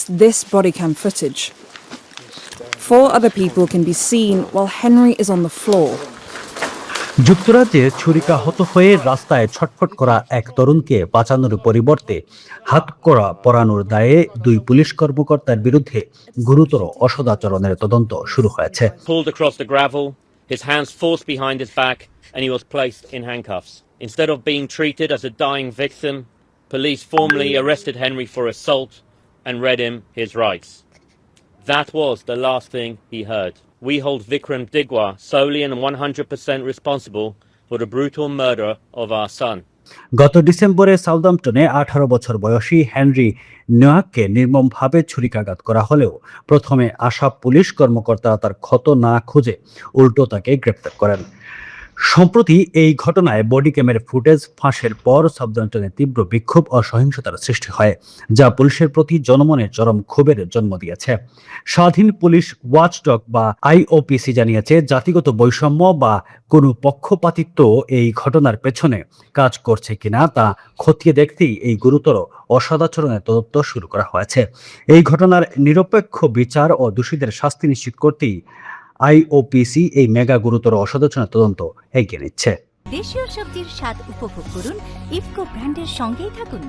this body cam footage. 4 other people can be seen while Henry is on the floor. যুক্তরাজ্যে ছুরিকাহত হয়ে রাস্তায় ছটফট করা এক তরুণকে বাঁচানোর পরিবর্তে হাতকড়া পরানোর দায়ে 2 পুলিশ কর্মকর্তার বিরুদ্ধে গুরুতর অসদাচরণের তদন্ত শুরু হয়েছে। Pulled across the gravel, his hands forced behind his back, and he was placed in handcuffs. Instead of being treated as a dying victim, police formally arrested Henry for assault and read him his rights. That was the last thing he heard. We hold Vikram Digwa solely and 100% responsible for the brutal murder of our son. গত ডিসেম্বরে সাউদাম্পটনে 18 বছর বয়সী Henry নোয়াককে নির্মমভাবে ছুরিকাঘাত করা হলেও প্রথমে আসা police কর্মকর্তা তার ক্ষত না খুঁজে উল্টো তাকে গ্রেপ্তার করেন। সম্প্রতি এই ঘটনায় বডি ক্যামের ফুটেজ ফাঁসের পর সাউদাম্পটনে তীব্র বিক্ষোভ ও সহিংসতার সৃষ্টি হয়, যা পুলিশের প্রতি জনমনে চরম ক্ষোভের জন্ম দিয়েছে। স্বাধীন পুলিশ ওয়াচডগ বা IOPC জানিয়েছে, জাতিগত বৈষম্য বা কোনো পক্ষপাতিত্ব এই ঘটনার পেছনে কাজ করছে কিনা তা খতিয়ে দেখতেই এই গুরুতর অসদাচরণের তদন্ত শুরু করা হয়েছে। এই ঘটনার নিরপেক্ষ বিচার ও দোষীদের শাস্তি নিশ্চিত করতেই IOPC এই মেগা গুরুতর অসদাচরণের তদন্ত এগিয়ে নিচ্ছে। দেশীয় সবজির স্বাদ উপভোগ করুন ইফকো ব্র্যান্ডের সঙ্গেই থাকুন।